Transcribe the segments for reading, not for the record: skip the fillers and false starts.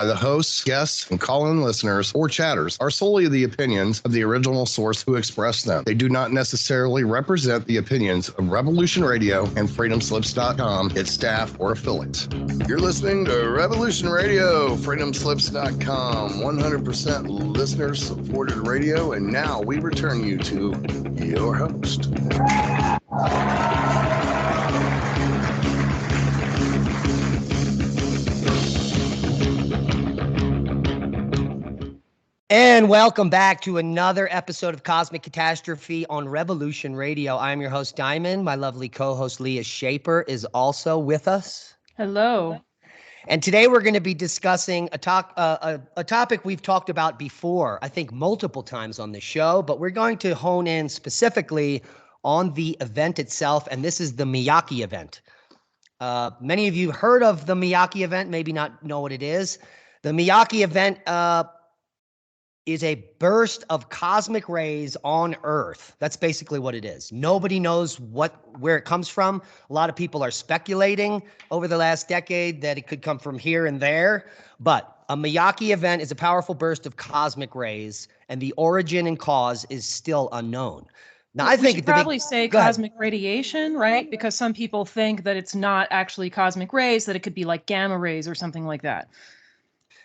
The hosts, guests, and call-in listeners or chatters are solely the opinions of the original source who expressed them. They do not necessarily represent the opinions of Revolution Radio and FreedomSlips.com, its staff, or affiliates. You're listening to Revolution Radio, FreedomSlips.com, 100% listener-supported radio, and now we return you to your host. And welcome back to another episode of Cosmic Catastrophe on Revolution Radio. I'm your host, Diamond. My lovely co-host, Leah Shaper, is also with us. Hello. And today we're going to be discussing a topic we've talked about before, I think multiple times on the show, but we're going to hone in specifically on the event itself, and this is the Miyake event. Many of you heard of the Miyake event, maybe not know what it is. The Miyake event is a burst of cosmic rays on Earth. That's basically what it is. Nobody knows where it comes from. A lot of people are speculating over the last decade that it could come from here and there. But a Miyake event is a powerful burst of cosmic rays, and the origin and cause is still unknown. Now, I think we should probably say cosmic radiation, right? Because some people think that it's not actually cosmic rays, that it could be like gamma rays or something like that.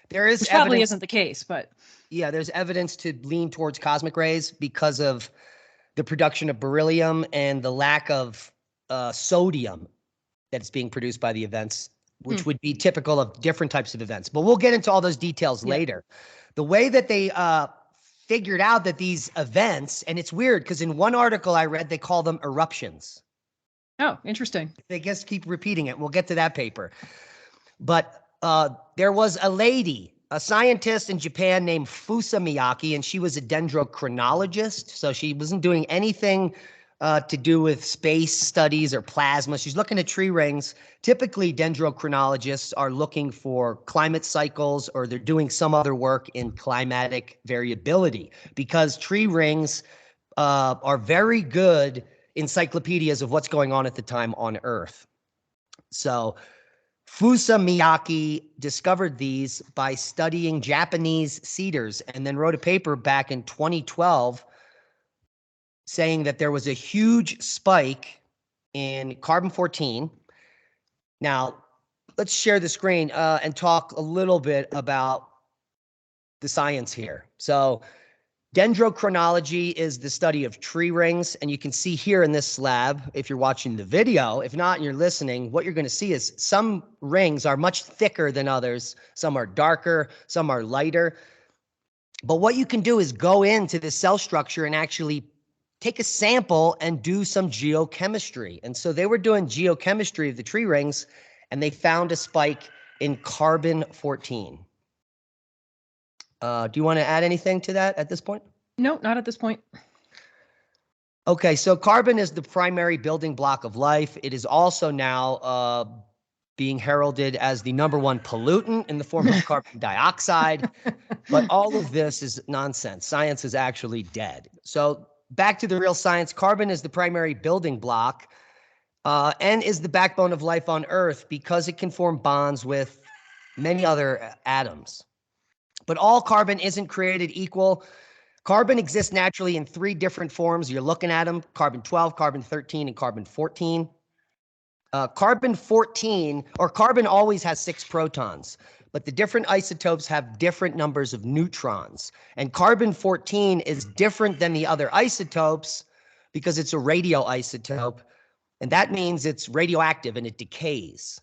There is Which probably isn't the case, but yeah, there's evidence to lean towards cosmic rays because of the production of beryllium and the lack of sodium that's being produced by the events, which would be typical of different types of events. But we'll get into all those details later. The way that they figured out that these events, and it's weird because in one article I read, they call them eruptions. Oh, interesting. They just keep repeating it. We'll get to that paper. But there was a scientist in Japan named Fusa Miyake, and she was a dendrochronologist. So she wasn't doing anything to do with space studies or plasma. She's looking at tree rings. Typically, dendrochronologists are looking for climate cycles, or they're doing some other work in climatic variability, because tree rings are very good encyclopedias of what's going on at the time on Earth. So Fusa Miyake discovered these by studying Japanese cedars and then wrote a paper back in 2012 saying that there was a huge spike in carbon-14. Now, let's share the screen and talk a little bit about the science here. So dendrochronology is the study of tree rings, and you can see here in this slab, if you're watching the video, if not and you're listening, what you're going to see is some rings are much thicker than others, some are darker, some are lighter. But what you can do is go into the cell structure and actually take a sample and do some geochemistry. And so they were doing geochemistry of the tree rings, and they found a spike in carbon-14. Do you want to add anything to that at this point? No, not at this point. Okay, so carbon is the primary building block of life. It is also now being heralded as the #1 pollutant in the form of carbon dioxide. But all of this is nonsense. Science is actually dead. So back to the real science. Carbon is the primary building block and is the backbone of life on Earth because it can form bonds with many other atoms. But all carbon isn't created equal. Carbon exists naturally in 3 different forms. You're looking at them: carbon-12, carbon-13, and carbon-14. Carbon-14, or carbon always has 6 protons, but the different isotopes have different numbers of neutrons. And carbon-14 is different than the other isotopes because it's a radioisotope, and that means it's radioactive and it decays.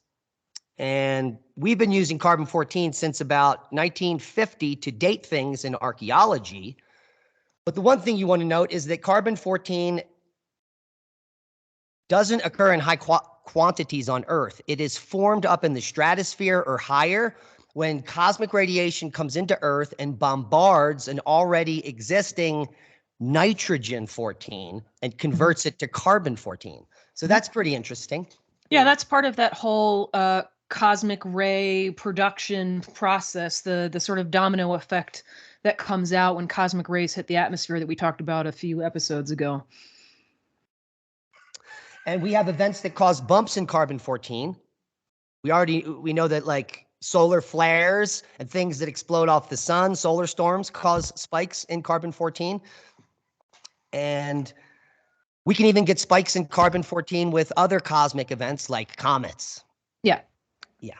And we've been using carbon-14 since about 1950 to date things in archaeology. But the one thing you want to note is that carbon-14 doesn't occur in high quantities on Earth. It is formed up in the stratosphere or higher when cosmic radiation comes into Earth and bombards an already existing nitrogen-14 and converts it to carbon-14. So that's pretty interesting. Yeah, that's part of that whole cosmic ray production process, the sort of domino effect that comes out when cosmic rays hit the atmosphere that we talked about a few episodes ago. And we have events that cause bumps in carbon-14. We know that like solar flares and things that explode off the sun, solar storms, cause spikes in carbon-14. And we can even get spikes in carbon-14 with other cosmic events like comets. Yeah. Yeah.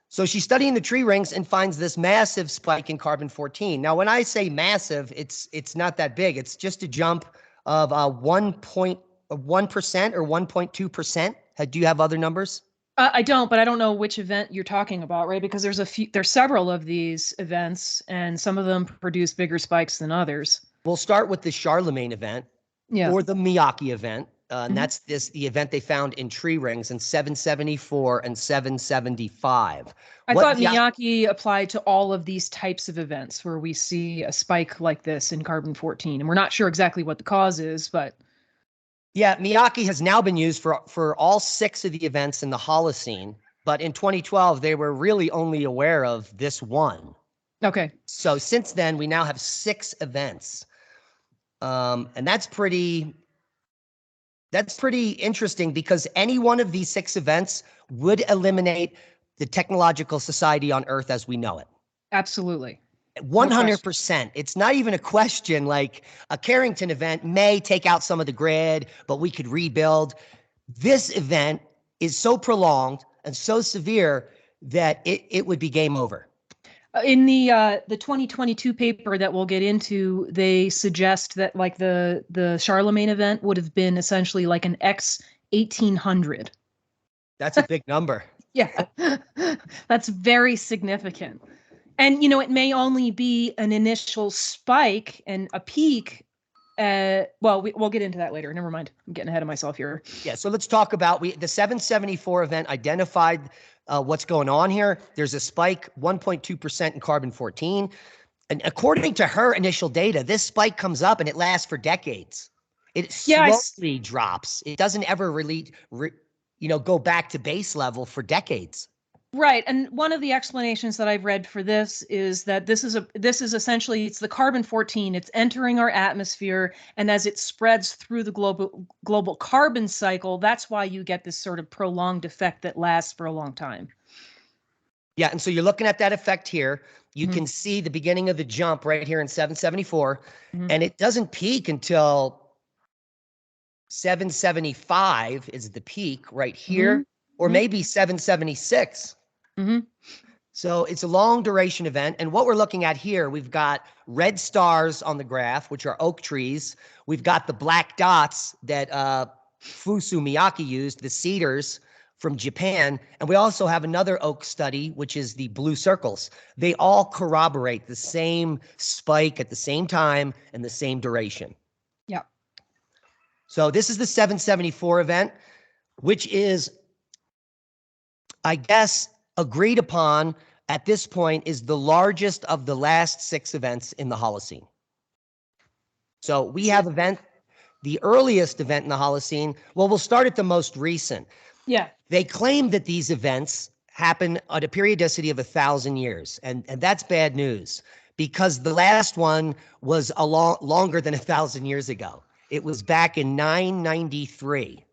So she's studying the tree rings and finds this massive spike in carbon-14. Now, when I say massive, it's not that big. It's just a jump of 1.1% or 1.2%. Do you have other numbers? I don't, but I don't know which event you're talking about, right? Because there's several of these events, and some of them produce bigger spikes than others. We'll start with the Charlemagne event, or the Miyake event. And that's the event they found in tree rings in 774 and 775. I thought Miyake applied to all of these types of events where we see a spike like this in carbon-14, and we're not sure exactly what the cause is, but yeah, Miyake has now been used for all 6 of the events in the Holocene, but in 2012 they were really only aware of this one. Okay. So since then we now have 6 events, and that's pretty interesting because any one of these 6 events would eliminate the technological society on Earth as we know it. Absolutely. 100%. It's not even a question. Like a Carrington event may take out some of the grid, but we could rebuild. This event is so prolonged and so severe that it would be game over. In the 2022 paper that we'll get into, they suggest that like the Charlemagne event would have been essentially like an X 1800. That's a big number. Yeah, that's very significant. And, it may only be an initial spike and a peak. We'll get into that later. Never mind. I'm getting ahead of myself here. Yeah, so let's talk about the 774 event identified what's going on here. There's a spike, 1.2% in carbon-14. And according to her initial data, this spike comes up and it lasts for decades. It slowly drops. It doesn't ever really, go back to base level for decades. Right. And one of the explanations that I've read for this is that this is essentially, it's the carbon-14, it's entering our atmosphere, and as it spreads through the global carbon cycle, that's why you get this sort of prolonged effect that lasts for a long time. Yeah, and so you're looking at that effect here. You can see the beginning of the jump right here in 774, and it doesn't peak until 775 is the peak right here, or maybe 776. So it's a long duration event. And what we're looking at here, we've got red stars on the graph, which are oak trees. We've got the black dots that Fusu Miyake used, the cedars from Japan. And we also have another oak study, which is the blue circles. They all corroborate the same spike at the same time and the same duration. Yeah. So this is the 774 event, which is, I guess, agreed upon at this point is the largest of the last 6 events in the Holocene. So we have the earliest event in the Holocene. Well, we'll start at the most recent. Yeah. They claim that these events happen at a periodicity of 1,000 years. And that's bad news because the last one was a longer than 1,000 years ago. It was back in 993.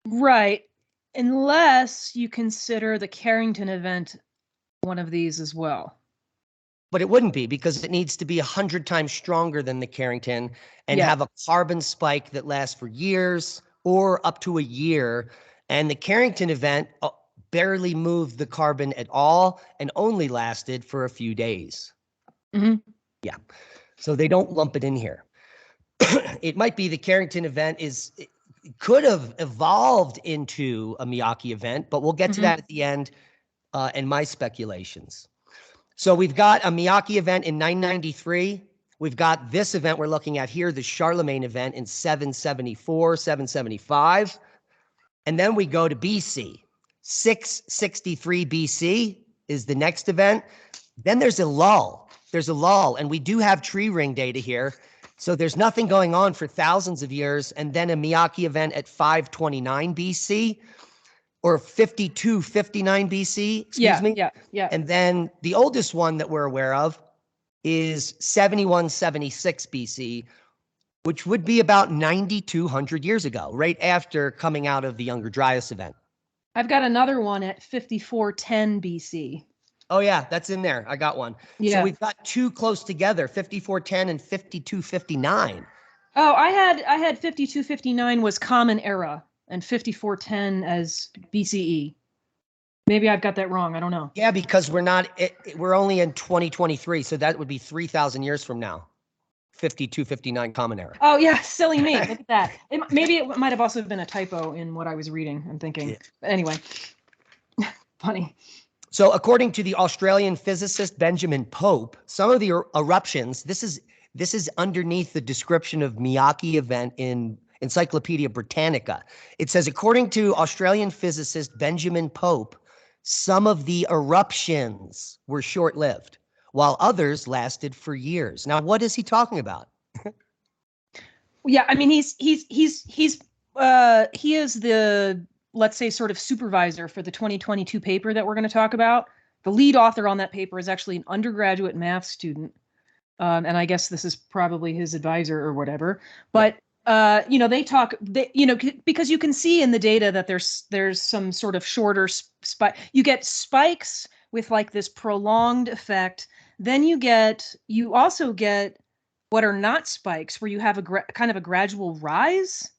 Right. Unless you consider the Carrington event one of these as well. But it wouldn't be because it needs to be 100 times stronger than the Carrington and have a carbon spike that lasts for years or up to a year. And the Carrington event barely moved the carbon at all and only lasted for a few days. Yeah. So they don't lump it in here. It might be the Carrington event could have evolved into a Miyake event, but we'll get to that at the end and my speculations. So we've got a Miyake event in 993. We've got this event we're looking at here, the Charlemagne event in 774, 775. And then we go to BC. 663 BC is the next event. Then there's a lull. And we do have tree ring data here. So there's nothing going on for thousands of years, and then a Miyake event at 529 BC or 5259 BC, excuse me. Yeah. And then the oldest one that we're aware of is 7176 BC, which would be about 9,200 years ago, right after coming out of the Younger Dryas event. I've got another one at 5410 BC. Oh yeah, that's in there. I got one. Yeah. So we've got two close together, 5410 and 5259. Oh, I had 5259 was Common Era and 5410 as BCE. Maybe I've got that wrong. I don't know. Yeah, because we're only in 2023, so that would be 3,000 years from now. 5259 Common Era. Oh yeah, silly me. Look at that. Maybe it might have also been a typo in what I was reading. I'm thinking. Yeah. Anyway, funny. So according to the Australian physicist Benjamin Pope, some of the eruptions, this is underneath the description of Miyake event in Encyclopedia Britannica. It says, according to Australian physicist Benjamin Pope, some of the eruptions were short-lived, while others lasted for years. Now, what is he talking about? Yeah, I mean, he is the, let's say, sort of supervisor for the 2022 paper that we're going to talk about. The lead author on that paper is actually an undergraduate math student. And I guess this is probably his advisor or whatever. But, because you can see in the data that there's some sort of shorter spike. You get spikes with like this prolonged effect. Then you also get what are not spikes, where you have kind of a gradual rise.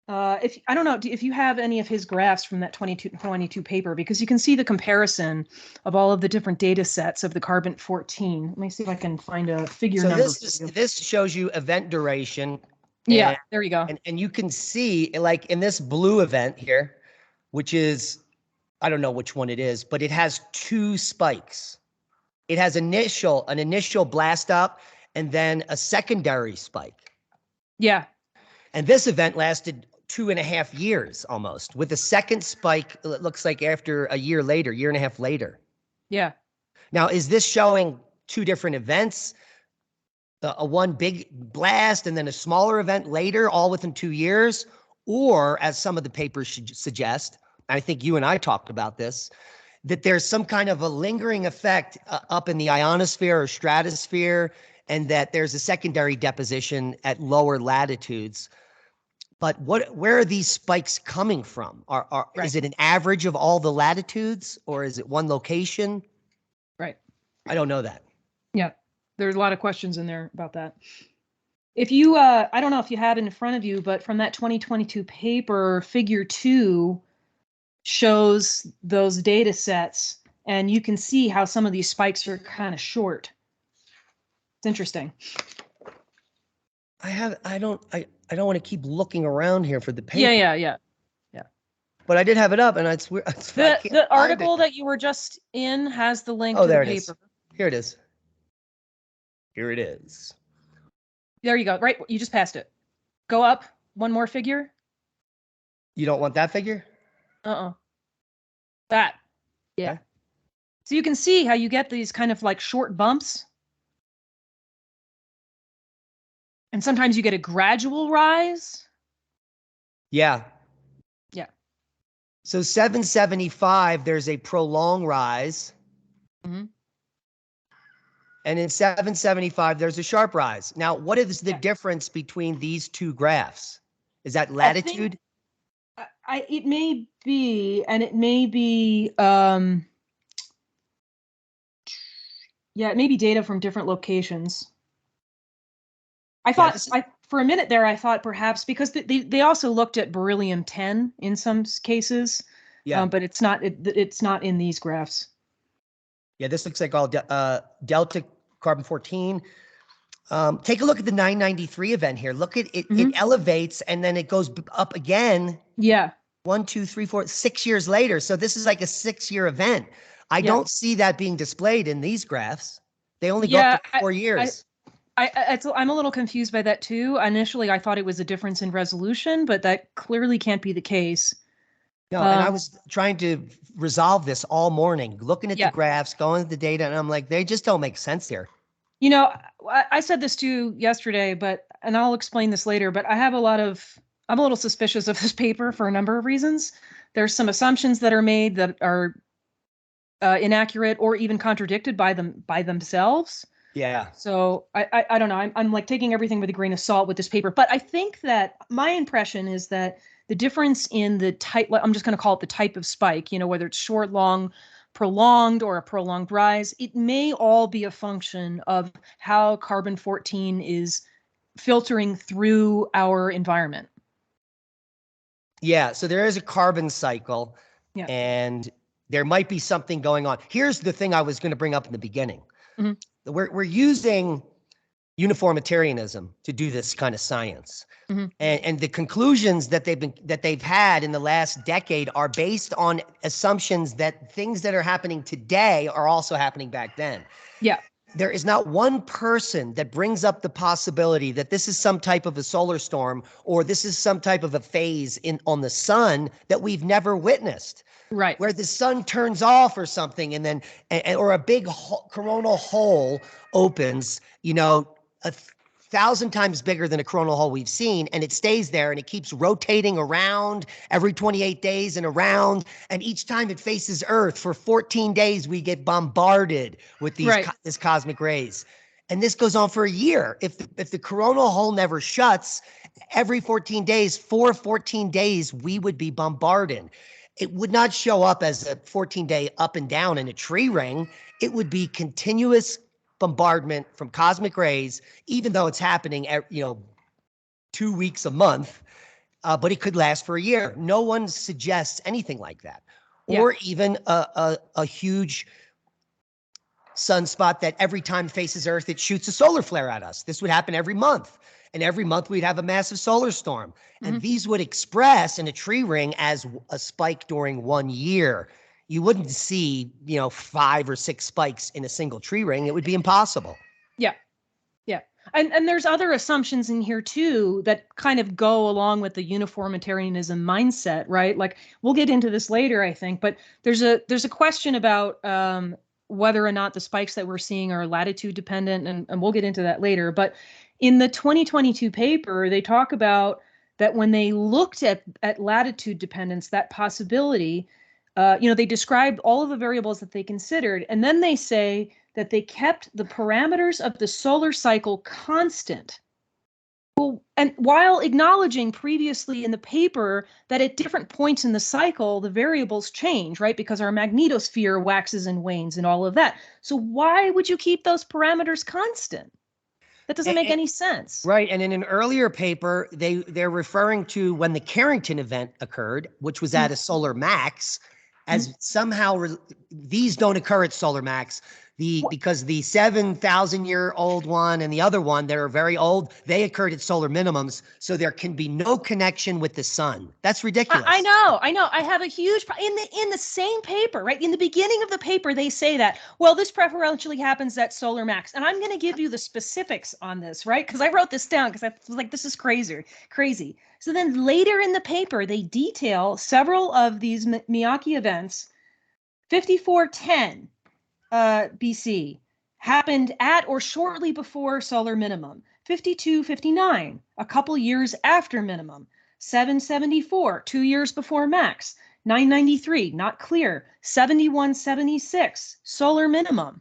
I don't know if you have any of his graphs from that 2022 paper, because you can see the comparison of all of the different data sets of the carbon-14. Let me see if I can find a figure number. This shows you event duration. Yeah, there you go. And you can see, like in this blue event here, which is, I don't know which one it is, but it has two spikes. It has an initial blast up and then a secondary spike. Yeah. And this event lasted 2.5 years almost, with the second spike, it looks like after a year and a half later. Yeah. Now, is this showing two different events? A one big blast and then a smaller event later, all within 2 years? Or, as some of the papers should suggest, I think you and I talked about this, that there's some kind of a lingering effect up in the ionosphere or stratosphere, and that there's a secondary deposition at lower latitudes. But where are these spikes coming from? Right. Is it an average of all the latitudes, or is it one location? Right. I don't know that. Yeah. There's a lot of questions in there about that. If you, I don't know if you have it in front of you, but from that 2022 paper, figure 2 shows those data sets, and you can see how some of these spikes are kind of short. It's interesting. I don't want to keep looking around here for the paper. Yeah. But I did have it up, and it's weird. The article that you were just in has the link to the paper. Is. Here it is. Here it is. There you go. Right, you just passed it. Go up one more figure. You don't want that figure? That. Yeah. Okay. So you can see how you get these kind of like short bumps. And sometimes you get a gradual rise. Yeah. Yeah. So 775, there's a prolonged rise. Mm-hmm. And in 775, there's a sharp rise. Now, what is the difference between these two graphs? Is that latitude? It may be, and it may be, it may be data from different locations. I thought, for a minute there, I thought perhaps, because they also looked at beryllium-10 in some cases, but it's not in these graphs. Yeah, this looks like all delta carbon-14. Take a look at the 993 event here. Look at it. Mm-hmm. It elevates and then it goes up again. Yeah. 1, 2, 3, 4, 6 years later. So this is like a 6-year event. I don't see that being displayed in these graphs. They only go up to 4 years. I'm a little confused by that too. Initially, I thought it was a difference in resolution, but that clearly can't be the case. No, and I was trying to resolve this all morning, looking at the graphs, going to the data, and I'm like, they just don't make sense here. You know, I said this to you yesterday, and I'll explain this later, but I'm a little suspicious of this paper for a number of reasons. There's some assumptions that are made that are inaccurate or even contradicted by themselves. Yeah. So I don't know. I'm like taking everything with a grain of salt with this paper, but I think that my impression is that the difference in the type, I'm just going to call it the type of spike, whether it's short, long, prolonged, or a prolonged rise, it may all be a function of how carbon-14 is filtering through our environment. Yeah, so there is a carbon cycle, and there might be something going on. Here's the thing I was going to bring up in the beginning. Mm-hmm. We're using uniformitarianism to do this kind of science. Mm-hmm. And the conclusions that they've had in the last decade are based on assumptions that things that are happening today are also happening back then. Yeah. There is not one person that brings up the possibility that this is some type of a solar storm or this is some type of a phase on the sun that we've never witnessed. Right. Where the sun turns off or something, and then, or a big coronal hole opens, 1,000 times bigger than a coronal hole we've seen, and it stays there and it keeps rotating around every 28 days and around, and each time it faces Earth for 14 days, we get bombarded with this cosmic rays. And this goes on for a year. If the coronal hole never shuts, every 14 days, for 14 days, we would be bombarded. It would not show up as a 14-day up and down in a tree ring. It would be continuous bombardment from cosmic rays, even though it's happening, 2 weeks a month, but it could last for a year. No one suggests anything like that. Yeah. Or even a huge sunspot that every time it faces Earth, it shoots a solar flare at us. This would happen every month. And every month we'd have a massive solar storm. Mm-hmm. And these would express in a tree ring as a spike during 1 year. You wouldn't see, 5 or 6 spikes in a single tree ring. It would be impossible. Yeah. Yeah. And there's other assumptions in here too that kind of go along with the uniformitarianism mindset, right? Like we'll get into this later, I think, but there's a question about whether or not the spikes that we're seeing are latitude dependent, and we'll get into that later. But in the 2022 paper, they talk about that when they looked at latitude dependence, that possibility, they described all of the variables that they considered, and then they say that they kept the parameters of the solar cycle constant. Well, and while acknowledging previously in the paper that at different points in the cycle, the variables change, right? Because our magnetosphere waxes and wanes and all of that. So why would you keep those parameters constant? That doesn't make any sense. Right. And in an earlier paper, they're referring to when the Carrington event occurred, which was at a solar max, as somehow these don't occur at solar max. Because the 7,000-year-old one and the other one that are very old, they occurred at solar minimums. So there can be no connection with the sun. That's ridiculous. I know. I have a huge in the same paper, right? In the beginning of the paper, they say that, well, this preferentially happens at solar max. And I'm going to give you the specifics on this, right? Because I wrote this down because I was like, this is crazy. So then later in the paper, they detail several of these Miyake events. 5410. BC happened at or shortly before solar minimum. 5259, a couple years after minimum. 774, 2 years before max. 993, not clear. 7176, solar minimum.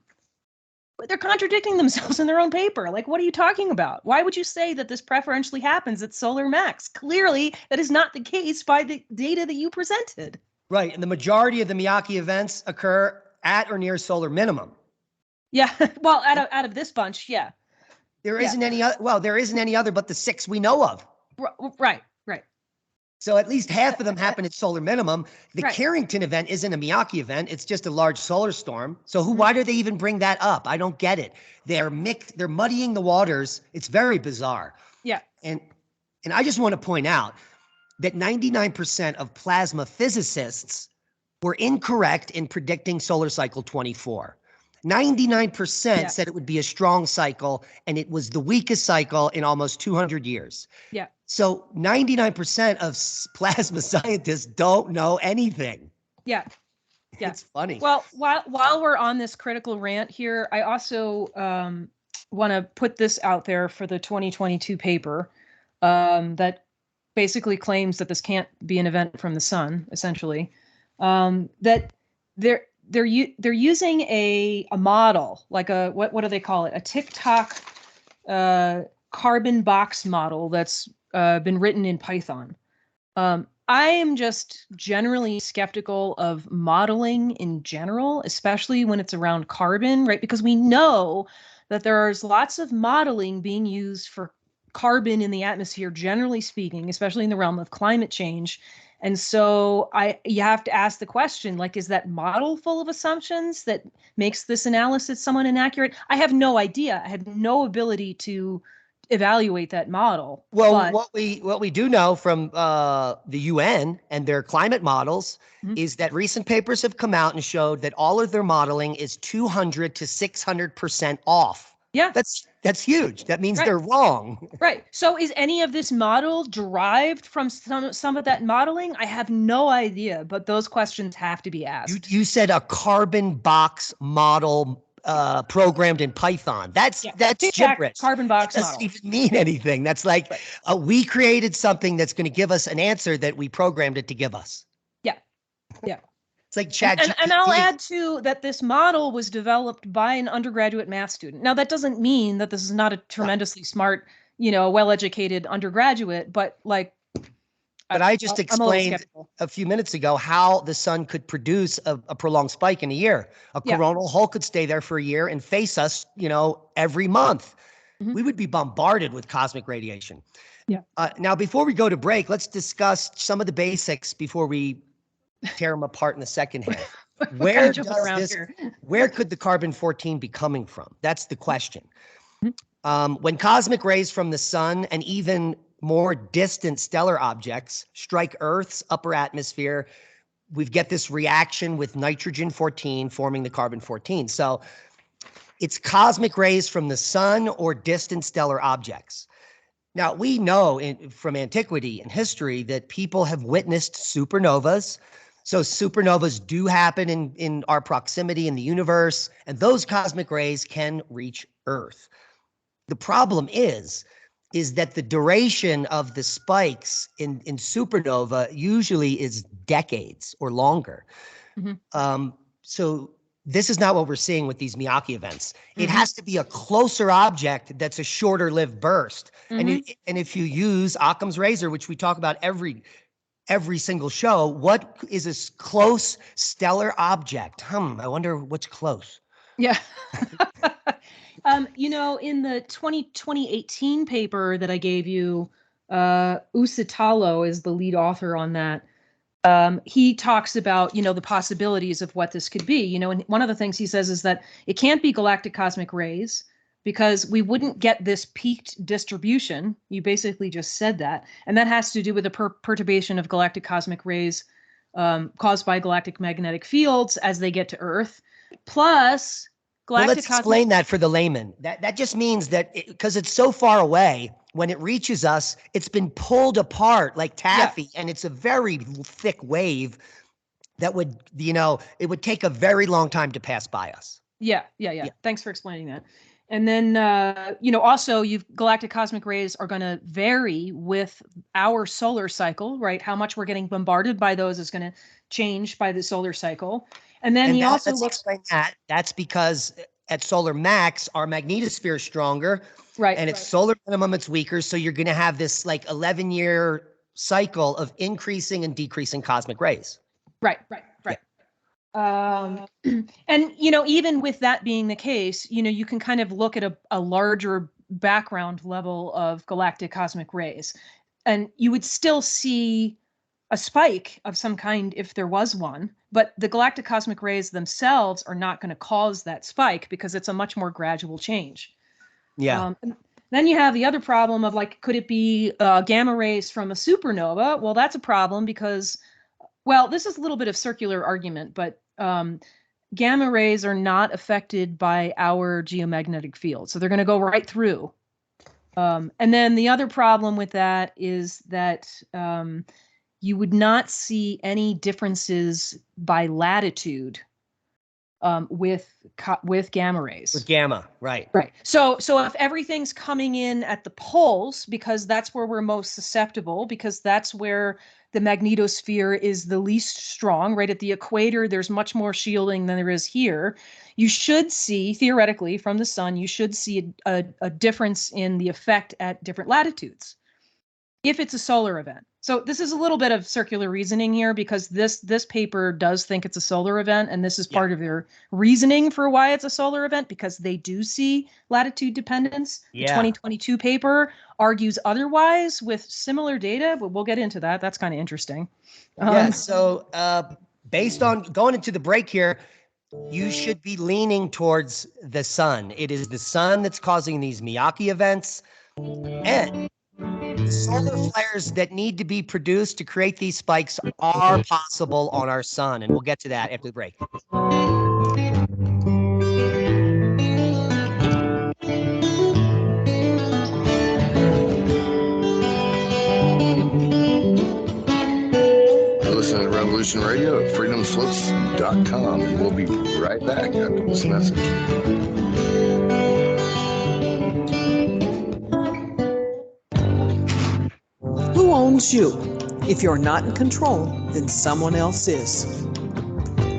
But they're contradicting themselves in their own paper. Like, what are you talking about? Why would you say that this preferentially happens at solar max? Clearly, that is not the case by the data that you presented. Right, and the majority of the Miyake events occur at or near solar minimum. Yeah, well, out of this bunch, yeah. There isn't any other. Well, there isn't any other but the 6 we know of. Right. So at least half of them happen at solar minimum. The Carrington event isn't a Miyake event; it's just a large solar storm. So why do they even bring that up? I don't get it. They're muddying the waters. It's very bizarre. Yeah. And I just want to point out that 99% of plasma physicists were incorrect in predicting solar cycle 24. 99% said it would be a strong cycle, and it was the weakest cycle in almost 200 years. Yeah. So 99% of plasma scientists don't know anything. Yeah. It's funny. Well, while we're on this critical rant here, I also want to put this out there for the 2022 paper that basically claims that this can't be an event from the sun, essentially. That they're using a model, like a what do they call it? A TikTok carbon box model that's been written in Python. I am just generally skeptical of modeling in general, especially when it's around carbon, right? Because we know that there's lots of modeling being used for carbon in the atmosphere, generally speaking, especially in the realm of climate change. And so you have to ask the question, like, is that model full of assumptions that makes this analysis somewhat inaccurate? I have no idea. I have no ability to evaluate that model. Well, But what we do know from the UN and their climate models Mhm. is that recent papers have come out and showed that all of their modeling is 200 to 600% off. Yeah. That's huge. That means Right. they're wrong. Right. So is any of this model derived from some of that modeling? I have no idea, but those questions have to be asked. You said a carbon box model programmed in Python. That's Tic-tac gibberish. carbon box That doesn't model. even mean anything. That's like Right. we created something that's going to give us an answer that we programmed it to give us. Yeah. Yeah. It's like Chat And I'll GPT. add too that this model was developed by an undergraduate math student. Now that doesn't mean that this is not a tremendously smart, well-educated undergraduate, but like But I just I'm a little explained skeptical. a few minutes ago how the sun could produce a prolonged spike in a year. A Yeah. coronal hole could stay there for a year and face us, every month. Mhm. We would be bombarded with cosmic radiation. Yeah. Now, before we go to break, let's discuss some of the basics before we tear them apart in the second half. We're kind of jumping around this? here. Where could the carbon-14 be coming from? That's the question. Mhm. When cosmic rays from the sun and even more distant stellar objects strike Earth's upper atmosphere, we get this reaction with nitrogen 14 forming the carbon 14. So it's cosmic rays from the sun or distant stellar objects. Now, we know from antiquity and history that people have witnessed supernovas. So supernovas do happen in our proximity in the universe, and those cosmic rays can reach Earth. The problem is that the duration of the spikes in supernova usually is decades or longer. Mhm. So this is not what we're seeing with these Miyake events. It Mhm. has to be a closer object that's a shorter lived burst. Mhm. And if you use Occam's razor, which we talk about every single show, what is a close stellar object? I wonder what's close. Yeah. In the 2018 paper that I gave you, Usitalo is the lead author on that. He talks about, the possibilities of what this could be, and one of the things he says is that it can't be galactic cosmic rays because we wouldn't get this peaked distribution. You basically just said that. And that has to do with the perturbation of galactic cosmic rays caused by galactic magnetic fields as they get to Earth. Plus, Well, galactic let's explain that for the layman. That just means that because it's so far away, when it reaches us, it's been pulled apart like taffy, and it's a very thick wave that would, it would take a very long time to pass by us. Yeah. Thanks for explaining that. And then, also galactic cosmic rays are going to vary with our solar cycle, right? How much we're getting bombarded by those is going to change by the solar cycle. And then he also looks. Explain that. That's because at solar max, our magnetosphere is stronger. Right. And at solar minimum, it's weaker. So you're going to have this like 11-year cycle of increasing and decreasing cosmic rays. Right. And, even with that being the case, you can kind of look at a larger background level of galactic cosmic rays, and you would still see a spike of some kind if there was one, but the galactic cosmic rays themselves are not going to cause that spike because it's a much more gradual change. Yeah. Then you have the other problem of could it be gamma rays from a supernova? Well, that's a problem because, this is a little bit of circular argument, but gamma rays are not affected by our geomagnetic field. So they're going to go right through. And then the other problem with that is that you would not see any differences by latitude with gamma rays. With gamma, right. Right. So if everything's coming in at the poles, because that's where we're most susceptible, because that's where the magnetosphere is the least strong, right? At the equator, there's much more shielding than there is here. You should see, theoretically, from the sun, you should see a difference in the effect at different latitudes. if it's a solar event. So this is a little bit of circular reasoning here, because this paper does think it's a solar event, and this is part of their reasoning for why it's a solar event, because they do see latitude dependence. The 2022 paper argues otherwise with similar data, but we'll get into that. That's kind of interesting. So based on going into the break here, you should be leaning towards the sun. It is the sun that's causing these Miyake events, and solar flares that need to be produced to create these spikes are possible on our sun, and we'll get to that after the break. Listen to Revolution Radio at freedomslips.com, and we'll be right back after this message. Who owns you? If you're not in control, then someone else is.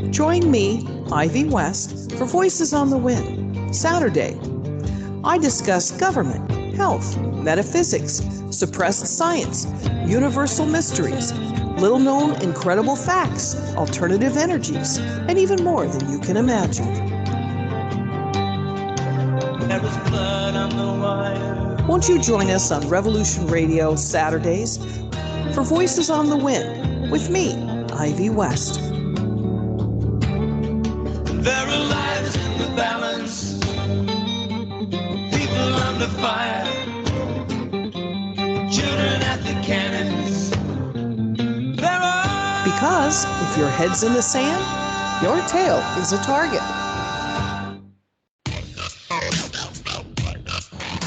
Join me, Ivy West, for Voices on the Wind, Saturday. I discuss government, health, metaphysics, suppressed science, universal mysteries, little-known incredible facts, alternative energies, and even more than you can imagine. There was blood on the wire. Won't you join us on Revolution Radio Saturdays for Voices on the Wind with me, Ivy West. There are lives in the balance, people under fire, children at the cannons. Because if your head's in the sand, your tail is a target.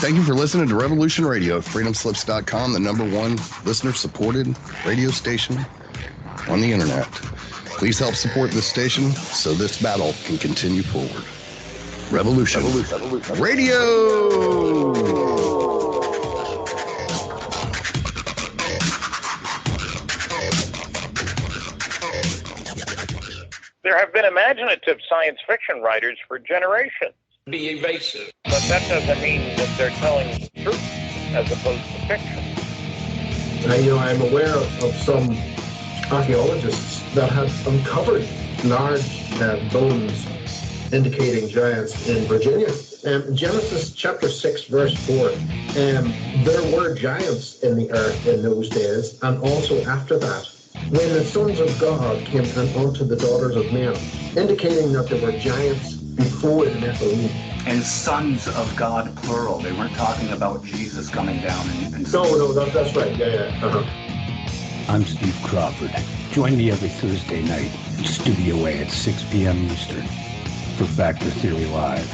Thank you for listening to Revolution Radio at freedomslips.com, the #1 listener-supported radio station on the internet. Please help support this station so this battle can continue forward. Revolution Radio! There have been imaginative science fiction writers for generations. Be evasive. But that doesn't mean that they're telling the truth as opposed to fiction. I'm aware of some archaeologists that have uncovered large bones indicating giants in Virginia. Genesis chapter 6, verse 4, there were giants in the earth in those days, and also after that, when the sons of God came unto the daughters of men, indicating that there were giants before the Nephilim. And sons of God, plural. They weren't talking about Jesus coming down and No, that's right. Yeah. Uh-huh. I'm Steve Crawford. Join me every Thursday night in Studio A at 6 p.m. Eastern for Factor Theory Live.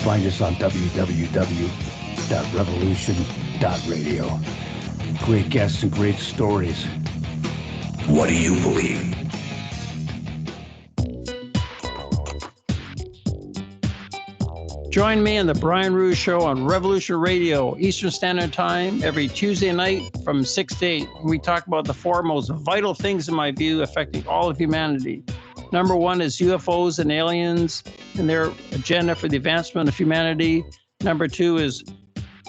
Find us on www.revolution.radio. Great guests and great stories. What do you believe? Join me on the Brian Rouge Show on Revolution Radio, Eastern Standard Time, every Tuesday night from 6 to 8. We talk about the four most vital things, in my view, affecting all of humanity. Number one is UFOs and aliens and their agenda for the advancement of humanity. Number two is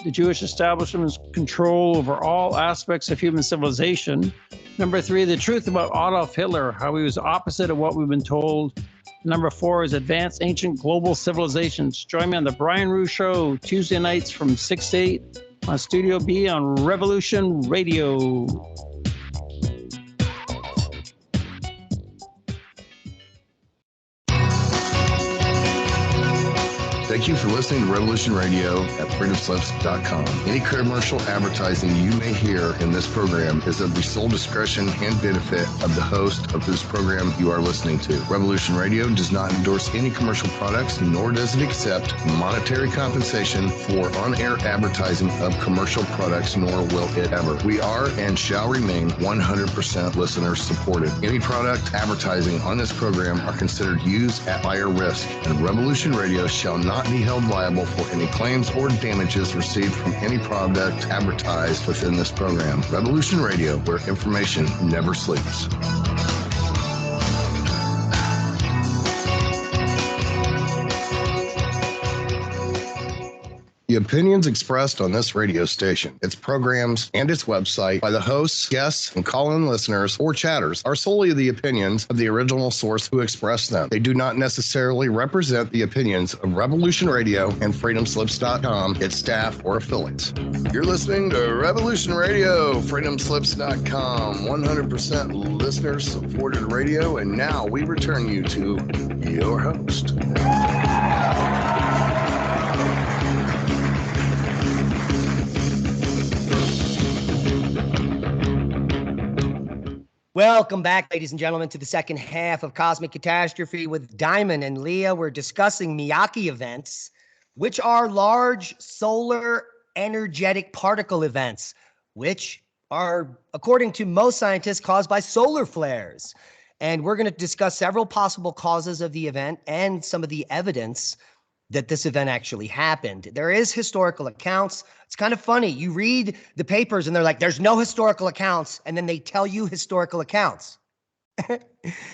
the Jewish establishment's control over all aspects of human civilization. Number three, the truth about Adolf Hitler, how he was opposite of what we've been told. Number four is advanced ancient global civilizations. Join me on the Brian Rouge Show, Tuesday nights from 6 to 8 on Studio B on Revolution Radio. Thank you for listening to Revolution Radio at freedomslips.com. Any commercial advertising you may hear in this program is of the sole discretion and benefit of the host of whose program you are listening to. Revolution Radio does not endorse any commercial products, nor does it accept monetary compensation for on-air advertising of commercial products, nor will it ever. We are and shall remain 100% listener supported. Any product advertising on this program are considered used at buyer risk, and Revolution Radio shall not be held liable for any claims or damages received from any product advertised within this program. Revolution Radio, where information never sleeps. The opinions expressed on this radio station, its programs, and its website by the hosts, guests, and call-in listeners or chatters are solely the opinions of the original source who expressed them. They do not necessarily represent the opinions of Revolution Radio and FreedomSlips.com, its staff, or affiliates. You're listening to Revolution Radio, FreedomSlips.com, 100% listener-supported radio, and now we return you to your host. Welcome back, ladies and gentlemen, to the second half of Cosmic Catastrophe with Diamond and Leah. We're discussing Miyake events, which are large solar energetic particle events, which are, according to most scientists, caused by solar flares. And we're going to discuss several possible causes of the event and some of the evidence that this event actually happened. There is historical accounts. It's kind of funny. You read the papers and they're like, there's no historical accounts. And then they tell you historical accounts.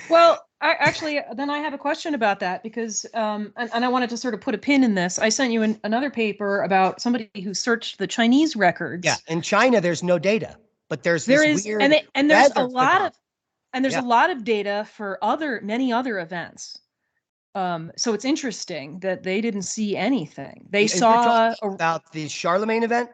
Well, then I have a question about that because, and I wanted to sort of put a pin in this. I sent you another paper about somebody who searched the Chinese records. Yeah. In China, there's no data, but there's there this is, weird and there's a lot of, and there's Yeah. a lot of data for many other events. So it's interesting that they didn't see anything. They Is saw about the Charlemagne event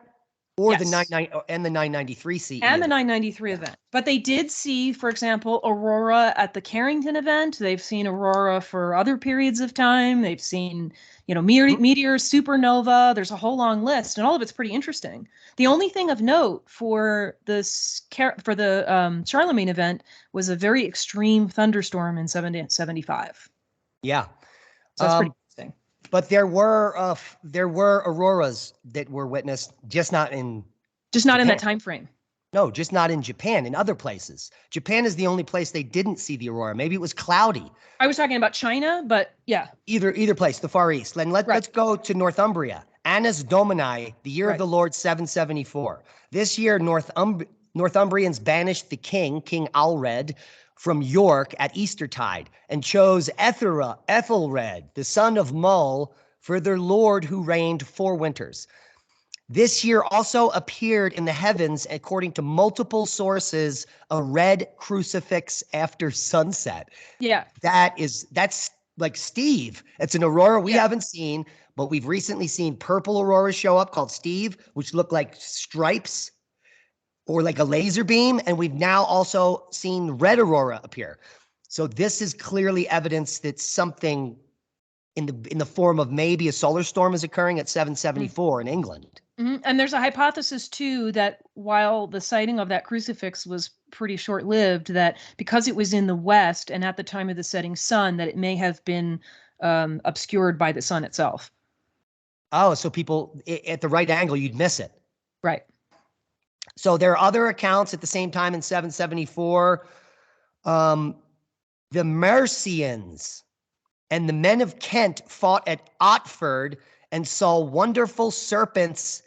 or Yes. the 993 CE and the event. 993 event. But they did see, for example, aurora at the Carrington event. They've seen aurora for other periods of time. They've seen, meteors, supernova. There's a whole long list, and all of it's pretty interesting. The only thing of note for the Charlemagne event was a very extreme thunderstorm in 1775. Yeah. So that's pretty interesting. But there were auroras that were witnessed, just not in in that time frame. No, just not in Japan, in other places. Japan is the only place they didn't see the aurora. Maybe it was cloudy. I was talking about China, but yeah. Either place, the Far East. And let's go to Northumbria. Annus Domini, the year of the Lord 774. This year, Northumbrians banished the king, King Alred, from York at Eastertide, and chose Ethelred, the son of Mull, for their lord who reigned 4 winters. This year also appeared in the heavens, according to multiple sources, a red crucifix after sunset. Yeah. That's like Steve. It's an aurora we haven't seen, but we've recently seen purple auroras show up called Steve, which look like stripes or like a laser beam, and we've now also seen red aurora appear. So this is clearly evidence that something in the form of maybe a solar storm is occurring at 774 in England. Mm-hmm. And there's a hypothesis too that while the sighting of that crucifix was pretty short-lived, that because it was in the west and at the time of the setting sun, that it may have been obscured by the sun itself. Oh, so people at the right angle, you'd miss it. Right. So there are other accounts at the same time in 774. The Mercians and the men of Kent fought at Otford and saw wonderful serpents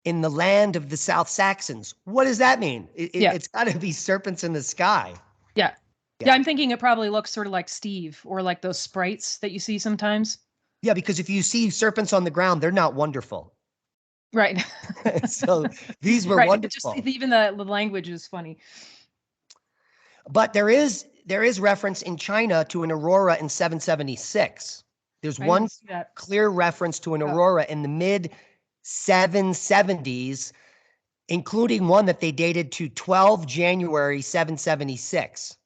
in the land of the South Saxons. What does that mean? It's got to be serpents in the sky. Yeah. Yeah, I'm thinking it probably looks sort of like Steve or like those sprites that you see sometimes. Yeah, because if you see serpents on the ground, they're not wonderful. Right. So these were wonderful. Just, even the language is funny. But there is reference in China to an aurora in 776. There's one clear reference to an aurora in the mid 770s, including one that they dated to 12 January 776.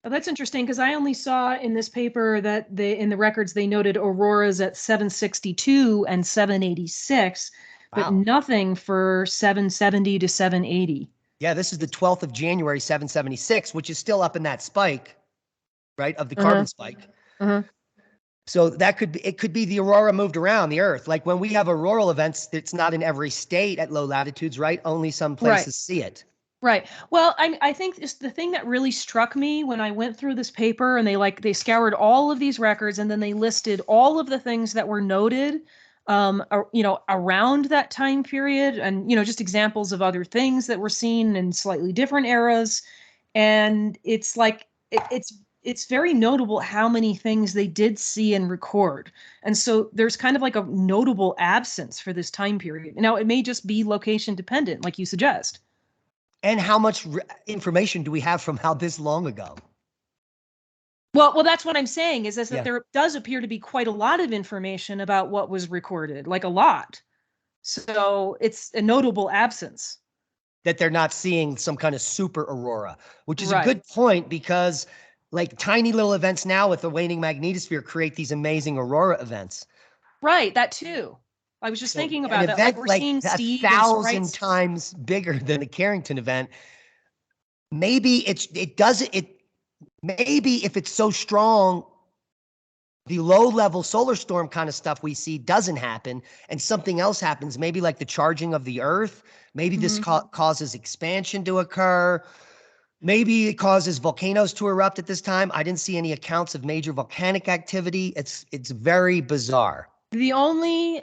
Oh, that's interesting because I only saw in this paper that in the records they noted auroras at 762 and 786. But nothing for 770 to 780. Yeah, this is the 12th of January, 776, which is still up in that spike, right, of the carbon spike. So it could be the aurora moved around the Earth. Like when we have auroral events, it's not in every state at low latitudes, right? Only some places see it. Right. Well, I think it's the thing that really struck me when I went through this paper and they scoured all of these records and then they listed all of the things that were noted around that time period and, just examples of other things that were seen in slightly different eras. And it's like, it's it's very notable how many things they did see and record. And so there's kind of like a notable absence for this time period. Now, it may just be location dependent, like you suggest. And how much information do we have from how this long ago? Well, that's what I'm saying is that Yeah. there does appear to be quite a lot of information about what was recorded, like a lot. So it's a notable absence. That they're not seeing some kind of super aurora, which is a Right. good point, because like tiny little events now with the waning magnetosphere create these amazing aurora events. Right, that too. I was just So thinking an about that. Like event we're like seeing Steve and 1,000 Sprite's. times bigger than the Carrington event. Maybe maybe if it's so strong, the low level solar storm kind of stuff we see doesn't happen and something else happens, maybe like the charging of the earth. Maybe this causes expansion to occur. Maybe it causes volcanoes to erupt at this time. I didn't see any accounts of major volcanic activity. It's very bizarre. The only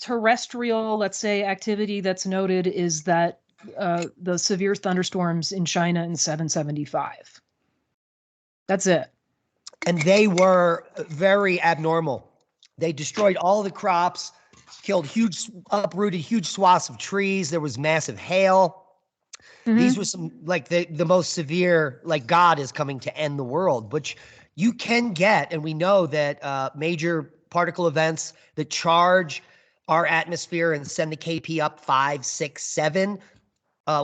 terrestrial, let's say, activity that's noted is that the severe thunderstorms in China in 775. That's it. And they were very abnormal. They destroyed all the crops, uprooted huge swaths of trees. There was massive hail. These were some like the most severe, like God is coming to end the world, which you can get. And we know that major particle events that charge our atmosphere and send the KP up 5, 6, 7.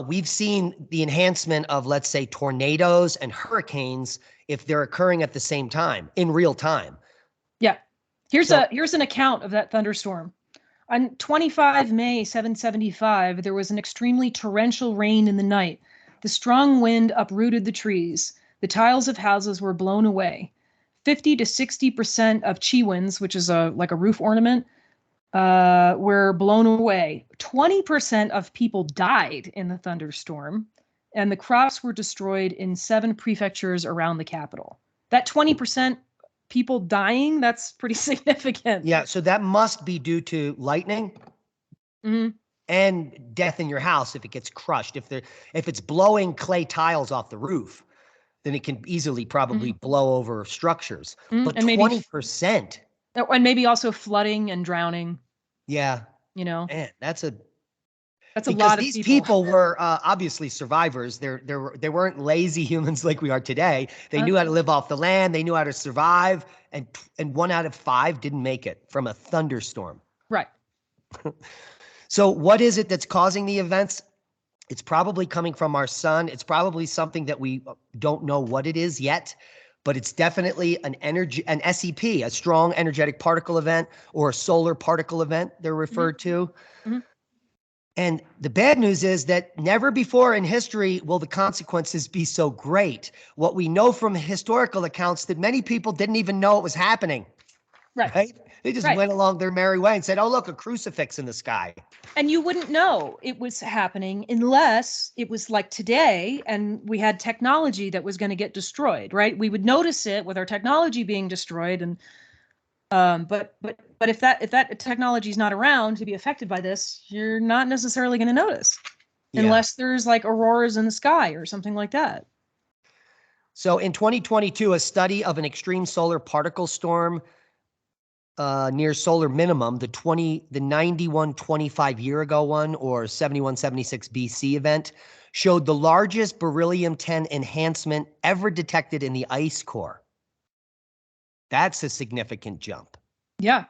We've seen the enhancement of, let's say, tornadoes and hurricanes if they're occurring at the same time in real time. Yeah. Here's an account of that thunderstorm. On 25 May 775, there was an extremely torrential rain in the night. The strong wind uprooted the trees. The tiles of houses were blown away. 50 to 60% of chiwins, which is like a roof ornament, were blown away. 20% of people died in the thunderstorm, and the crops were destroyed in 7 prefectures around the capital. That 20% people dying, that's pretty significant. Yeah, so that must be due to lightning and death in your house if it gets crushed. If it's blowing clay tiles off the roof, then it can easily probably blow over structures. But and 20%. And maybe also flooding and drowning. Yeah. You know, man, that's a lot of these people were obviously survivors. They weren't lazy humans like we are today. They knew how to live off the land. They knew how to survive, and 1 out of 5 didn't make it from a thunderstorm. Right. So what is it that's causing the events? It's probably coming from our sun. It's probably something that we don't know what it is yet, but it's definitely an SEP, a strong energetic particle event, or a solar particle event they're referred to. And the bad news is that never before in history will the consequences be so great. What we know from historical accounts that many people didn't even know it was happening. Right? They just went along their merry way and said, oh, look, a crucifix in the sky. And you wouldn't know it was happening unless it was like today and we had technology that was going to get destroyed, right? We would notice it with our technology being destroyed. And but if that technology is not around to be affected by this, you're not necessarily going to notice unless there's like auroras in the sky or something like that. So in 2022, a study of an extreme solar particle storm near solar minimum, the 9125 year ago one, or 7176 BC event, showed the largest beryllium-10 enhancement ever detected in the ice core. That's a significant jump. Yeah.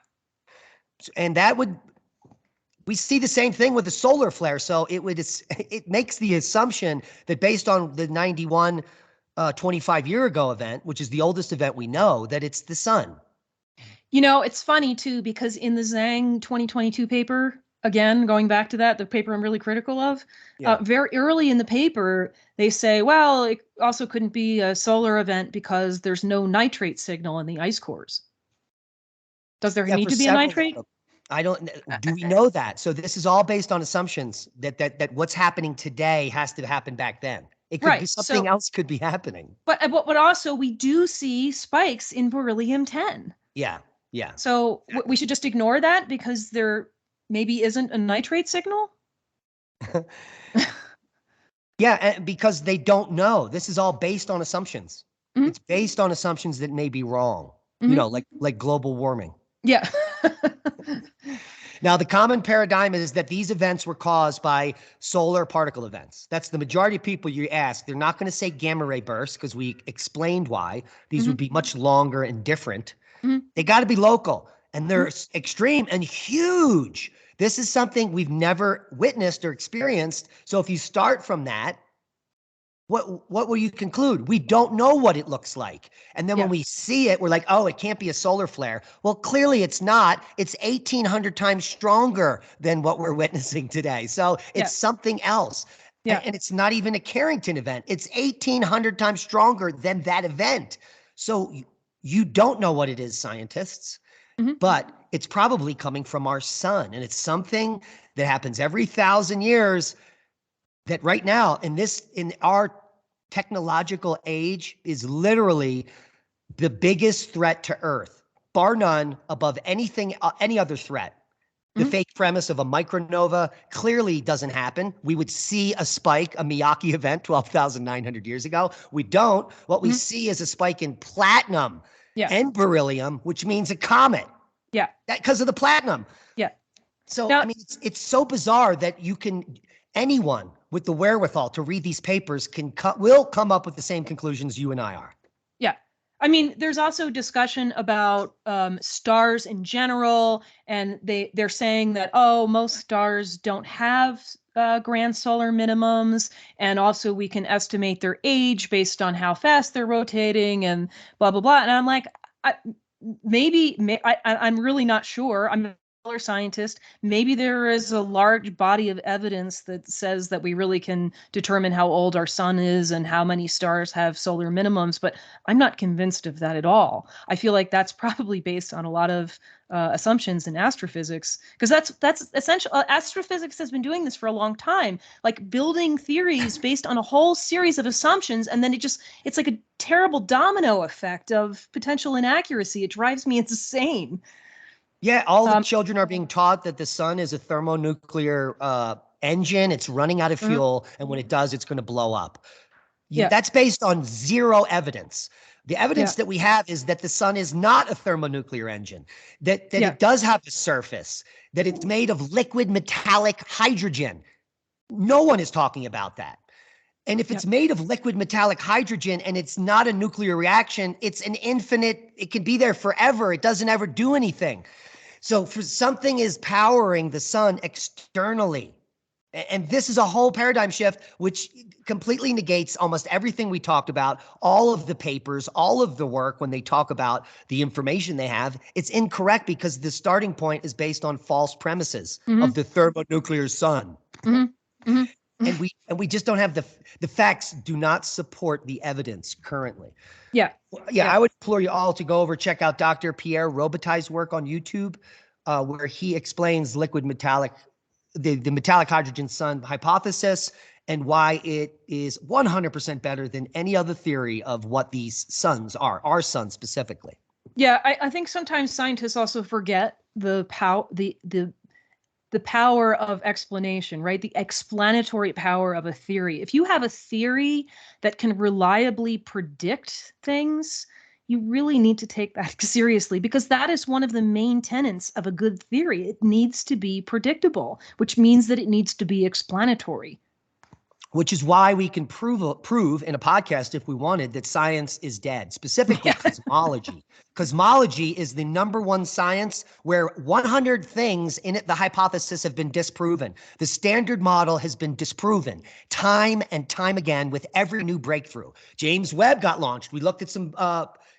And we see the same thing with the solar flare. So it makes the assumption that based on the 25 year ago event, which is the oldest event we know, that it's the sun. You know, it's funny too, because in the Zhang 2022 paper, again, going back to that, the paper I'm really critical of, very early in the paper, they say, well, it also couldn't be a solar event because there's no nitrate signal in the ice cores. Does there need to be a nitrate? Do we know that? So this is all based on assumptions that what's happening today has to happen back then. It could be something else could be happening. But also we do see spikes in beryllium-10. Yeah. Yeah. So we should just ignore that because there maybe isn't a nitrate signal? Yeah, because they don't know. This is all based on assumptions. It's based on assumptions that may be wrong, like global warming. Yeah. Now, the common paradigm is that these events were caused by solar particle events. That's the majority of people you ask. They're not going to say gamma ray bursts because we explained why. These would be much longer and different. They got to be local, and they're extreme and huge. This is something we've never witnessed or experienced. So if you start from that, what will you conclude? We don't know what it looks like. And then when we see it, we're like, oh, it can't be a solar flare. Well, clearly it's not. It's 1,800 times stronger than what we're witnessing today. So it's something else. Yeah. And it's not even a Carrington event. It's 1,800 times stronger than that event. So you don't know what it is, scientists, but it's probably coming from our sun. And it's something that happens every 1,000 years. That right now in our technological age is literally the biggest threat to Earth, bar none, above anything, any other threat. The fake premise of a micronova clearly doesn't happen. We would see a spike, a Miyake event 12,900 years ago. We don't. What we see is a spike in platinum and beryllium, which means a comet. Yeah. Because of the platinum. Yeah. So, now, I mean, it's so bizarre that anyone with the wherewithal to read these papers will come up with the same conclusions you and I are. Yeah. I mean, there's also discussion about stars in general, and they're saying that, most stars don't have grand solar minimums, and also we can estimate their age based on how fast they're rotating and blah, blah, blah. And I'm like, I'm really not sure. I'm scientist. Maybe there is a large body of evidence that says that we really can determine how old our sun is and how many stars have solar minimums, but I'm not convinced of that at all. I feel like that's probably based on a lot of assumptions in astrophysics, because that's essential. Astrophysics has been doing this for a long time, like building theories based on a whole series of assumptions, and then it's like a terrible domino effect of potential inaccuracy. It drives me insane. Yeah, all the children are being taught that the sun is a thermonuclear engine. It's running out of fuel, and when it does, it's going to blow up. That's based on zero evidence. The evidence that we have is that the sun is not a thermonuclear engine, that it does have a surface, that it's made of liquid metallic hydrogen. No one is talking about that. And if it's made of liquid metallic hydrogen and it's not a nuclear reaction, it's an infinite, it can be there forever. It doesn't ever do anything. So for something is powering the sun externally. And this is a whole paradigm shift, which completely negates almost everything we talked about, all of the papers, all of the work when they talk about the information they have. It's incorrect because the starting point is based on false premises of the thermonuclear sun. And we just don't have the facts do not support the evidence currently. Yeah. I would implore you all to go over, check out Dr. Pierre Robitaille's work on YouTube, where he explains the metallic hydrogen sun hypothesis and why it is 100% better than any other theory of what these suns are, our sun specifically. Yeah, I think sometimes scientists also forget the power of explanation, right? The explanatory power of a theory. If you have a theory that can reliably predict things, you really need to take that seriously, because that is one of the main tenets of a good theory. It needs to be predictable, which means that it needs to be explanatory. Which is why we can prove in a podcast, if we wanted, that science is dead, specifically cosmology. Cosmology is the #1 science where 100 things in it, the hypothesis, have been disproven. The standard model has been disproven time and time again with every new breakthrough. James Webb got launched. We looked at some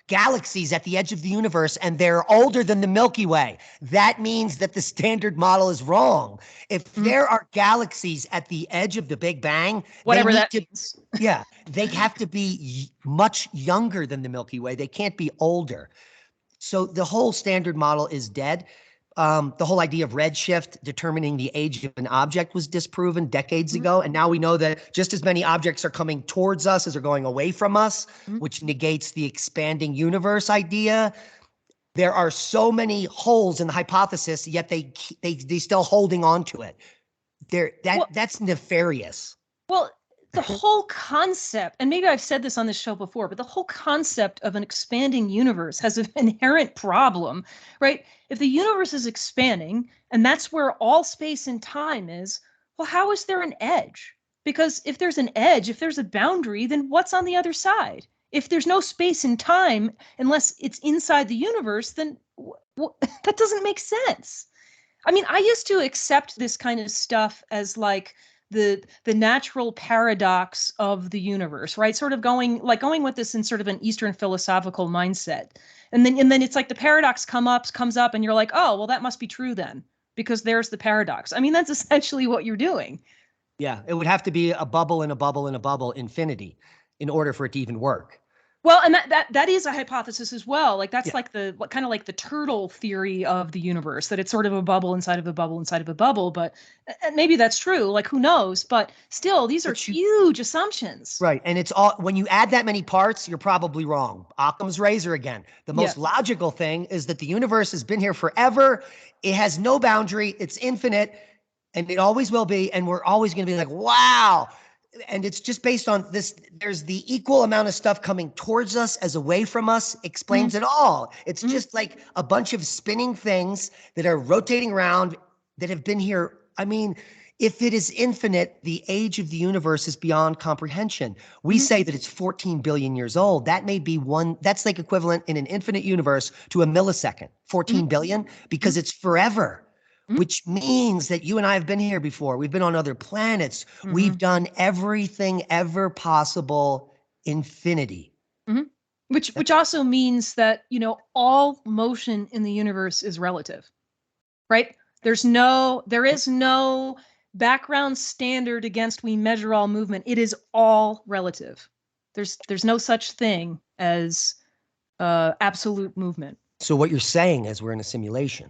galaxies at the edge of the universe, and they're older than the Milky Way. That means that the standard model is wrong. If there are galaxies at the edge of the Big Bang, whatever that means. They have to be much younger than the Milky Way. They can't be older. So the whole standard model is dead. The whole idea of redshift determining the age of an object was disproven decades ago. And now we know that just as many objects are coming towards us as are going away from us, which negates the expanding universe idea. There are so many holes in the hypothesis, yet they still holding on to it. That's nefarious. Well, the whole concept, and maybe I've said this on this show before, but the whole concept of an expanding universe has an inherent problem, right? If the universe is expanding and that's where all space and time is, well, how is there an edge? Because if there's an edge, if there's a boundary, then what's on the other side? If there's no space and time, unless it's inside the universe, then that doesn't make sense. I mean, I used to accept this kind of stuff as like the natural paradox of the universe, right? Sort of going with this in sort of an Eastern philosophical mindset. And then it's like the paradox comes up and you're like, oh, well, that must be true then, because there's the paradox. I mean, that's essentially what you're doing. Yeah, it would have to be a bubble in a bubble in a bubble, infinity, in order for it to even work. Well, and that is a hypothesis as well. Like that's like kind of like the turtle theory of the universe, that it's sort of a bubble inside of a bubble inside of a bubble. But maybe that's true. Like who knows? But still, these are huge assumptions. Right. And it's all, when you add that many parts, you're probably wrong. Occam's razor again. The most logical thing is that the universe has been here forever. It has no boundary. It's infinite, and it always will be. And we're always going to be like, wow. And it's just based on this. There's the equal amount of stuff coming towards us as away from us explains it all. It's just like a bunch of spinning things that are rotating around that have been here. I mean, if it is infinite, the age of the universe is beyond comprehension. We say that it's 14 billion years old. That may be that's like equivalent in an infinite universe to a millisecond, 14 billion, because it's forever. Which means that you and I have been here before. We've been on other planets. We've done everything ever possible, infinity. Which also means that, all motion in the universe is relative, right? There is no background standard against we measure all movement. It is all relative. There's no such thing as absolute movement. So what you're saying is we're in a simulation.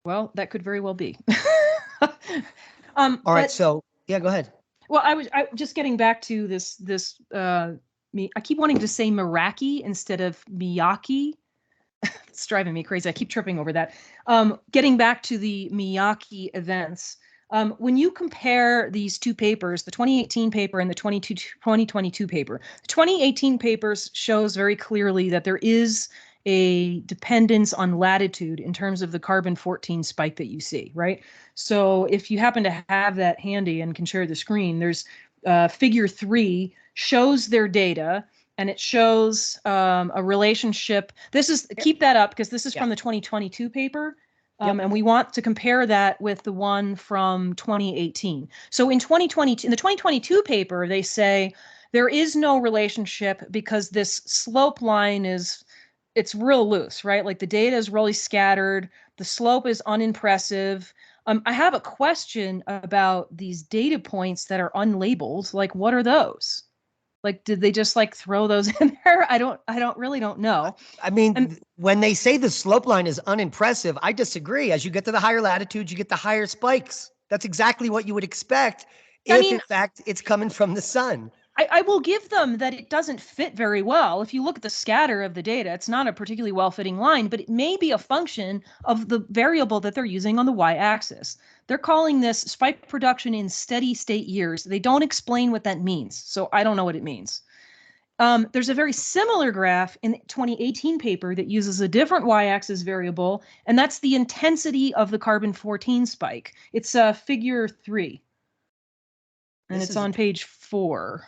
Well, that could very well be. All right. So yeah, go ahead. Well, I just getting back to this. I keep wanting to say Miyake instead of Miyake. It's driving me crazy. I keep tripping over that. Getting back to the Miyake events. When you compare these two papers, the 2018 paper and the 2022 paper, the 2018 papers shows very clearly that there is a dependence on latitude in terms of the carbon-14 spike that you see, right? So if you happen to have that handy and can share the screen, there's figure 3 shows their data, and it shows a relationship. Keep that up because this is from the 2022 paper. And we want to compare that with the one from 2018. So in the 2022 paper, they say there is no relationship because this slope line it's real loose, right? Like the data is really scattered. The slope is unimpressive. I have a question about these data points that are unlabeled. Like, what are those? Like, did they just like throw those in there? I really don't know. I mean, when they say the slope line is unimpressive, I disagree. As you get to the higher latitudes, you get the higher spikes. That's exactly what you would expect if, in fact, it's coming from the sun. I will give them that it doesn't fit very well. If you look at the scatter of the data, it's not a particularly well-fitting line, but it may be a function of the variable that they're using on the y-axis. They're calling this spike production in steady state years. They don't explain what that means, so I don't know what it means. There's a very similar graph in the 2018 paper that uses a different y-axis variable, and that's the intensity of the carbon-14 spike. It's figure 3, and it's on page 4.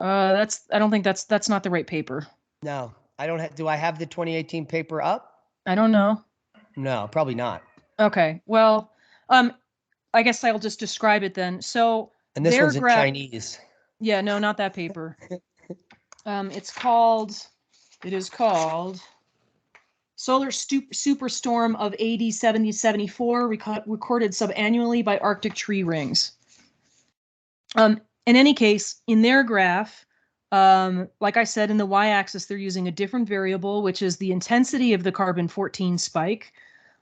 I don't think that's not the right paper. No, I don't have. Do I have the 2018 paper up? I don't know. No, probably not. Okay. Well, I guess I'll just describe it then. So, and this one's in Chinese. Yeah, no, not that paper. It is called Solar Superstorm of AD 7074, recorded subannually by Arctic tree rings. In any case, in their graph, like I said, in the y-axis, they're using a different variable, which is the intensity of the carbon-14 spike.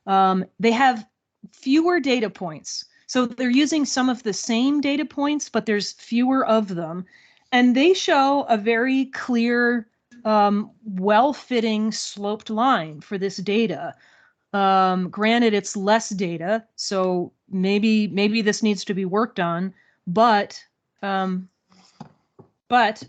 They have fewer data points. So they're using some of the same data points, but there's fewer of them. And they show a very clear, well-fitting sloped line for this data. Granted, it's less data, so maybe this needs to be worked on, but But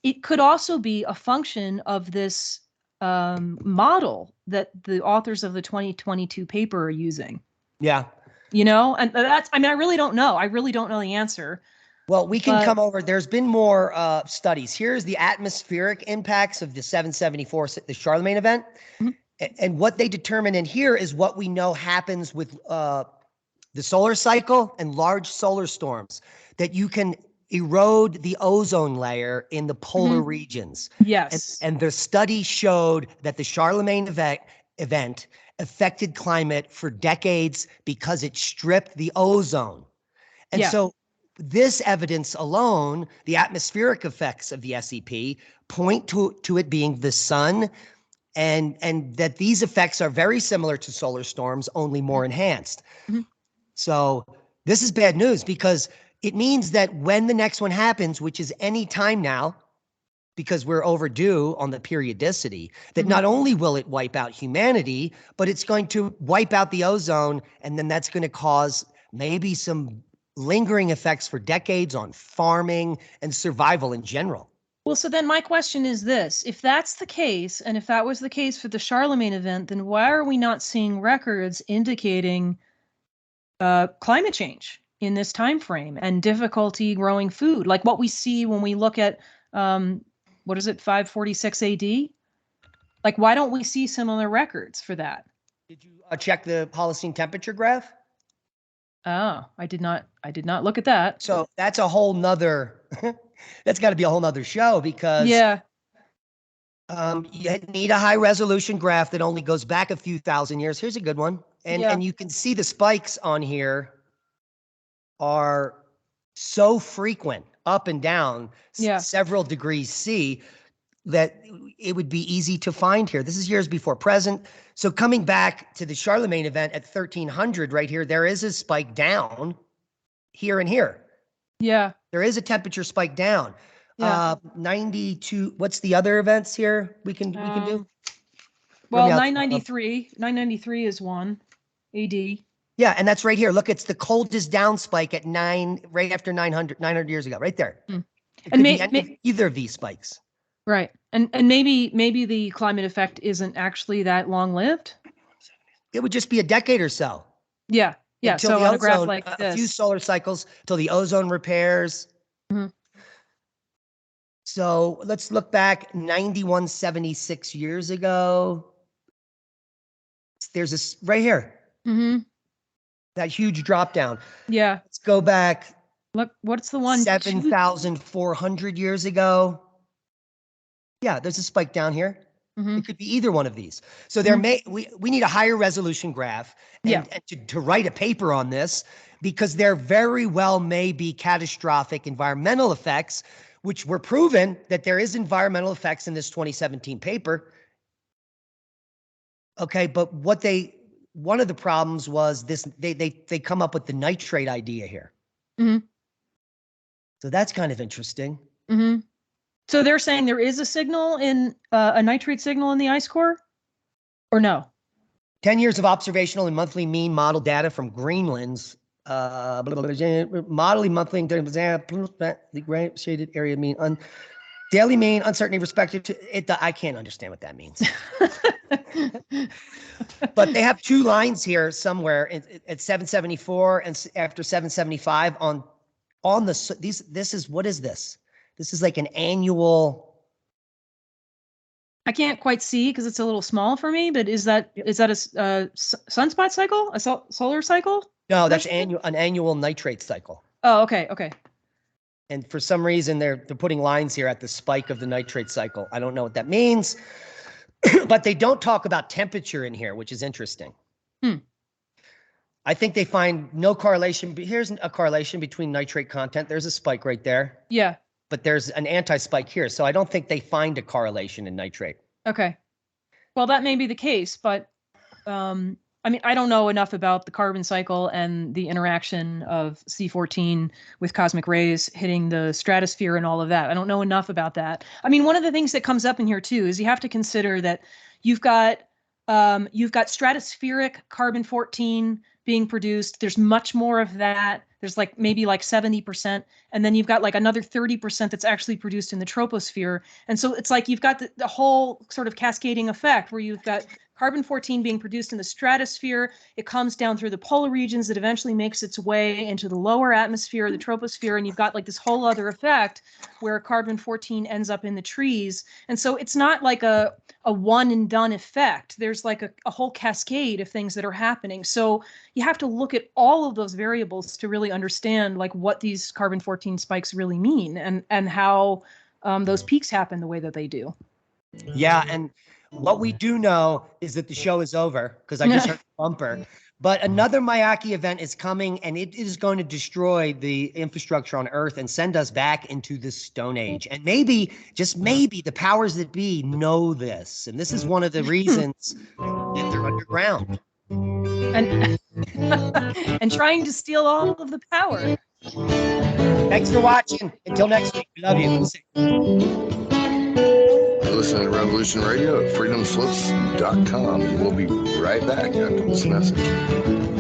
it could also be a function of this model that the authors of the 2022 paper are using. Yeah. And that's, I really don't know. I really don't know the answer. Well, we can come over. There's been more studies. Here's the atmospheric impacts of the 774, the Charlemagne event. Mm-hmm. And what they determine in here is what we know happens with the solar cycle and large solar storms, that you can erode the ozone layer in the polar regions. Yes. And the study showed that the Charlemagne event affected climate for decades because it stripped the ozone. And so this evidence alone, the atmospheric effects of the SEP, point to it being the sun, and that these effects are very similar to solar storms, only more enhanced. Mm-hmm. So this is bad news, because it means that when the next one happens, which is any time now, because we're overdue on the periodicity, that not only will it wipe out humanity, but it's going to wipe out the ozone, and then that's going to cause maybe some lingering effects for decades on farming and survival in general. Well, so then my question is this: if that's the case, and if that was the case for the Charlemagne event, then why are we not seeing records indicating climate change in this time frame and difficulty growing food, like what we see when we look at 546 AD? Like, why don't we see similar records for that? Did you check the Holocene temperature graph? Oh, I did not look at that. So that's a whole nother, that's got to be a whole nother show, because you need a high resolution graph that only goes back a few thousand years. Here's a good one. And you can see the spikes on here are so frequent, up and down, several degrees C, that it would be easy to find here. This is years before present. So coming back to the Charlemagne event at 1300 right here, there is a spike down here and here. Yeah. There is a temperature spike down. Yeah. 92, what's the other events here we can do? Well, 993 is 1 AD. Yeah, and that's right here. Look, it's the coldest down spike at right after 900 years ago, right there. Mm. It could be either of these spikes. Right. And maybe the climate effect isn't actually that long-lived. It would just be a decade or so. Yeah. Yeah. Until so on a graph like a few solar cycles till the ozone repairs. Mm-hmm. So let's look back 9176 years ago. There's this right here. Mm-hmm. That huge drop down. Yeah. Let's go back. Look, what's the one? 7,400 years ago. Yeah, there's a spike down here. Mm-hmm. It could be either one of these. So we need a higher resolution graph and to write a paper on this, because there very well may be catastrophic environmental effects, which were proven that there is environmental effects in this 2017 paper. Okay, but one of the problems was this, they come up with the nitrate idea here. Mm-hmm. So that's kind of interesting. Mm-hmm. So they're saying there is a signal a nitrate signal in the ice core, or no? 10 years of observational and monthly mean model data from Greenland's modeling monthly the shaded area mean daily mean uncertainty respective to it. I can't understand what that means. But they have two lines here somewhere at 774 and after 775 on the this is, what is this? This is like an annual. I can't quite see because it's a little small for me, but is that a sunspot cycle? A solar cycle? No, that's an annual nitrate cycle. Oh, okay. Okay. And for some reason, they're putting lines here at the spike of the nitrate cycle. I don't know what that means, but they don't talk about temperature in here, which is interesting. I think they find no correlation. Here's a correlation between nitrate content. There's a spike right there. Yeah. But there's an anti-spike here. So I don't think they find a correlation in nitrate. Okay. Well, that may be the case, but I don't know enough about the carbon cycle and the interaction of C14 with cosmic rays hitting the stratosphere and all of that. I don't know enough about that. One of the things that comes up in here too is you have to consider that you've got stratospheric carbon-14 being produced. There's much more of that There's like maybe like 70%. And then you've got like another 30% that's actually produced in the troposphere. And so it's like you've got the whole sort of cascading effect where you've got carbon-14 being produced in the stratosphere. It comes down through the polar regions. It eventually makes its way into the lower atmosphere, the troposphere, and you've got like this whole other effect where carbon-14 ends up in the trees. And so it's not like a one and done effect. There's like a whole cascade of things that are happening. So you have to look at all of those variables to really understand like what these carbon-14 spikes really mean and how those peaks happen the way that they do. Yeah, and what we do know is that the show is over because I just heard the bumper. But another Miyake event is coming, and it is going to destroy the infrastructure on Earth and send us back into the Stone Age. And maybe, just maybe, the powers that be know this. And this is one of the reasons that they're underground. And and trying to steal all of the power. Thanks for watching. Until next week, we love you. Listen to Revolution Radio at freedomslips.com. We'll be right back after this message.